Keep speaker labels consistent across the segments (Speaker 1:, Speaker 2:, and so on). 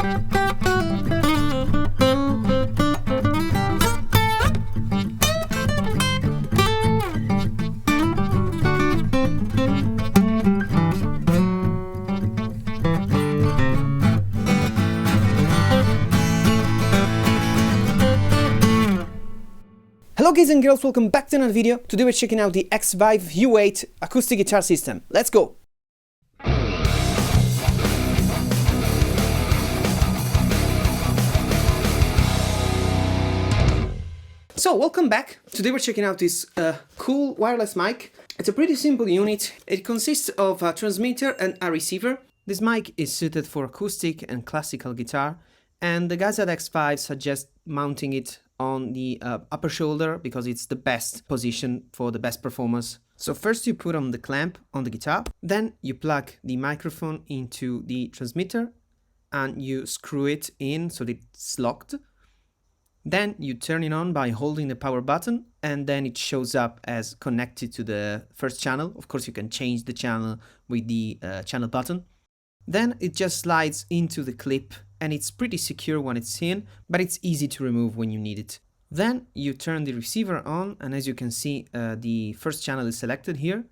Speaker 1: Hello guys and girls, welcome back to another video. Today we're checking out the Xvive U8 acoustic guitar system. Let's go! So welcome back. Today we're checking out this cool wireless mic. It's a pretty simple unit. It consists of a transmitter and a receiver. This mic is suited for acoustic and classical guitar, and the guys at Xvive suggest mounting it on the upper shoulder because it's the best position for the best performance. So first you put on the clamp on the guitar, then you plug the microphone into the transmitter and you screw it in so that it's locked. Then you turn it on by holding the power button and then it shows up as connected to the first channel. Of course you can change the channel with the channel button. Then it just slides into the clip and it's pretty secure when it's in, but it's easy to remove when you need it. Then you turn the receiver on and as you can see the first channel is selected here.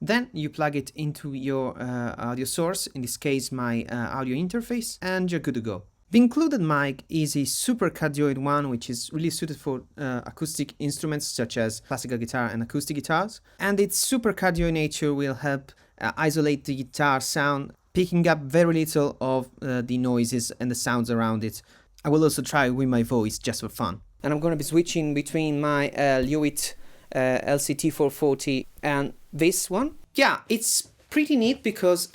Speaker 1: Then you plug it into your audio source, in this case my audio interface, and you're good to go. The included mic is a super cardioid one, which is really suited for acoustic instruments such as classical guitar and acoustic guitars. And its super cardioid nature will help isolate the guitar sound, picking up very little of the noises and the sounds around it. I will also try with my voice just for fun. And I'm going to be switching between my Lewitt LCT440 and this one. Yeah, it's pretty neat because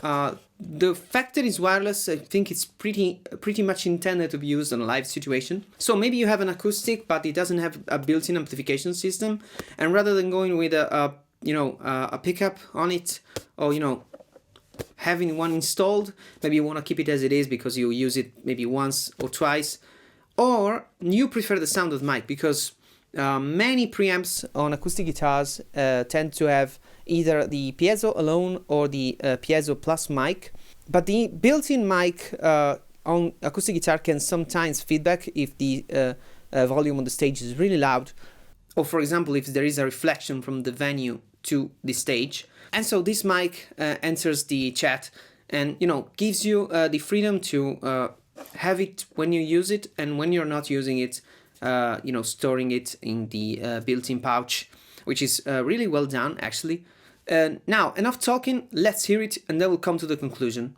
Speaker 1: the fact that it's wireless, I think it's pretty much intended to be used in a live situation. So maybe you have an acoustic, but it doesn't have a built-in amplification system, and rather than going with a pickup on it, or having one installed, maybe you want to keep it as it is because you use it maybe once or twice, or you prefer the sound of the mic because many preamps on acoustic guitars tend to have either the Piezo alone or the Piezo plus mic, but the built-in mic on acoustic guitar can sometimes feedback if the volume on the stage is really loud, or for example if there is a reflection from the venue to the stage. And so this mic enters the chat and gives you the freedom to have it when you use it, and when you're not using it, storing it in the built-in pouch, which is really well done actually. Now enough talking, let's hear it and then we'll come to the conclusion.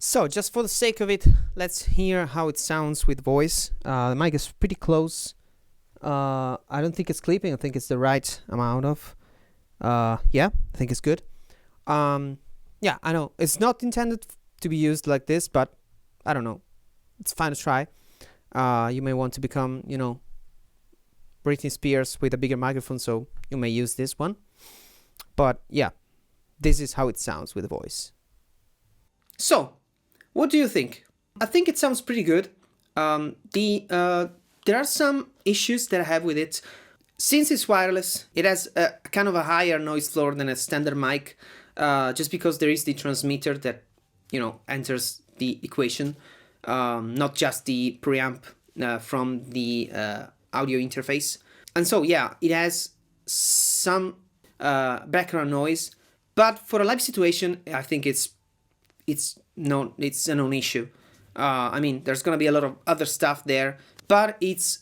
Speaker 1: So, just for the sake of it, let's hear how it sounds with voice. The mic is pretty close. I don't think it's clipping. I think it's the right amount of. Yeah, I think it's good. Yeah, I know it's not intended to be used like this, but I don't know. It's fine to try. You may want to become, you know, Britney Spears with a bigger microphone, so you may use this one. But yeah, this is how it sounds with voice. So, what do you think? I think it sounds pretty good. There are some issues that I have with it. Since it's wireless, it has a kind of a higher noise floor than a standard mic, just because there is the transmitter that, you know, enters the equation, not just the preamp from the audio interface. And so, yeah, it has some background noise, but for a live situation, I think it's a non-issue. I mean, there's gonna be a lot of other stuff there, but it's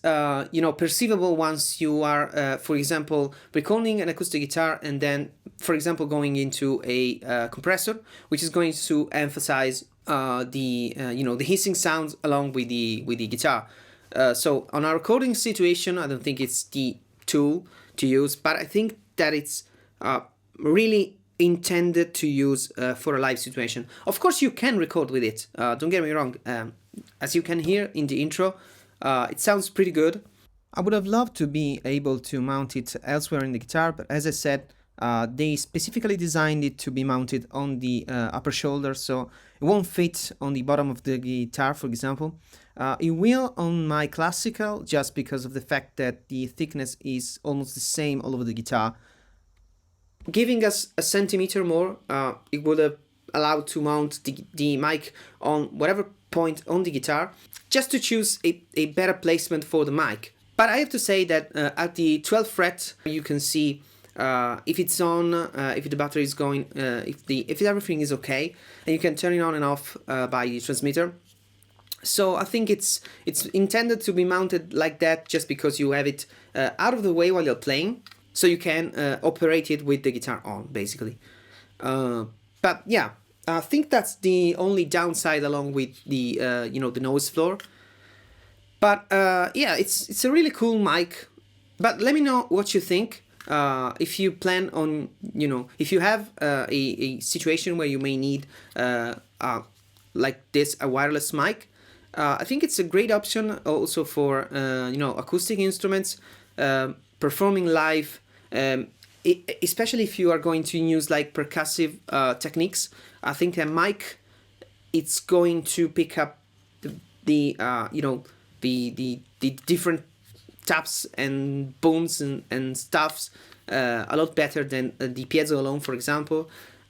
Speaker 1: you know, perceivable once you are, for example, recording an acoustic guitar and then, for example, going into a compressor, which is going to emphasize the you know, the hissing sounds along with the guitar. So on our recording situation, I don't think it's the tool to use, but I think that it's really intended to use for a live situation. Of course, you can record with it. Don't get me wrong. As you can hear in the intro, it sounds pretty good. I would have loved to be able to mount it elsewhere in the guitar, but as I said, they specifically designed it to be mounted on the upper shoulder, so it won't fit on the bottom of the guitar, for example. It will on my classical, just because of the fact that the thickness is almost the same all over the guitar. Giving us a centimeter more, it would have allowed to mount the mic on whatever point on the guitar, just to choose a better placement for the mic. But I have to say that at the 12th fret, you can see if it's on, if the battery is going, if everything is okay, and you can turn it on and off by the transmitter. So I think it's intended to be mounted like that, just because you have it out of the way while you're playing, so you can operate it with the guitar on, basically. But yeah, I think that's the only downside, along with the you know, the noise floor. But yeah, it's a really cool mic. But let me know what you think. If you plan on, you know, if you have a situation where you may need like this, a wireless mic, I think it's a great option also for you know, acoustic instruments, performing live, especially if you are going to use like percussive techniques. I think a mic, it's going to pick up the you know, the different taps and booms and stuffs a lot better than the Piezo alone, for example.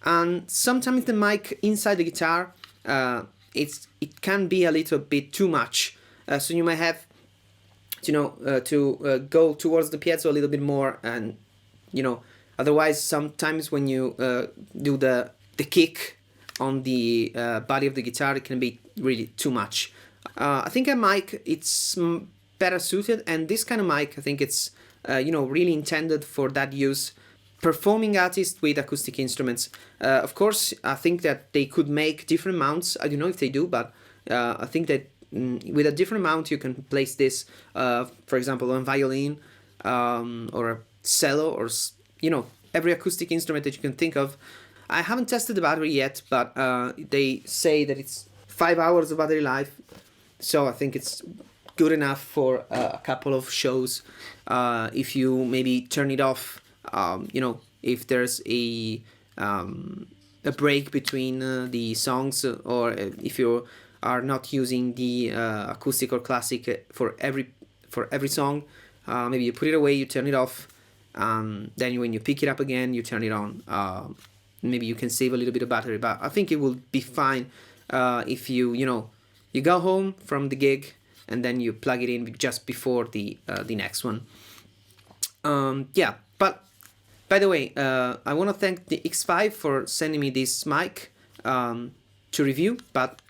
Speaker 1: And sometimes the mic inside the guitar, it can be a little bit too much. So you might have to go towards the Piezo a little bit more, and otherwise sometimes when you do the kick on the body of the guitar, it can be really too much. I think a mic it's better suited, and this kind of mic I think it's really intended for that use. Performing artists with acoustic instruments. Of course, I think that they could make different mounts. I don't know if they do, but I think that with a different mount you can place this, for example, on violin or a cello, or every acoustic instrument that you can think of. I haven't tested the battery yet, but they say that it's 5 hours of battery life, so I think it's good enough for a couple of shows. If you maybe turn it off, if there's a break between the songs, or if you are not using the acoustic or classic for every song, maybe you put it away, you turn it off, then when you pick it up again, you turn it on. Maybe you can save a little bit of battery, but I think it will be fine if you go home from the gig and then you plug it in just before the next one. Yeah, but by the way, I want to thank the Xvive for sending me this mic to review, but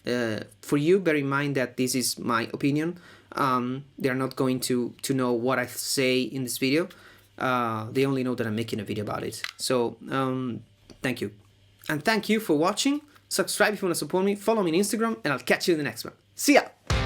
Speaker 1: for you, bear in mind that this is my opinion. They're not going to know what I say in this video. They only know that I'm making a video about it. So thank you. And thank you for watching. Subscribe if you want to support me, follow me on Instagram, and I'll catch you in the next one. See ya!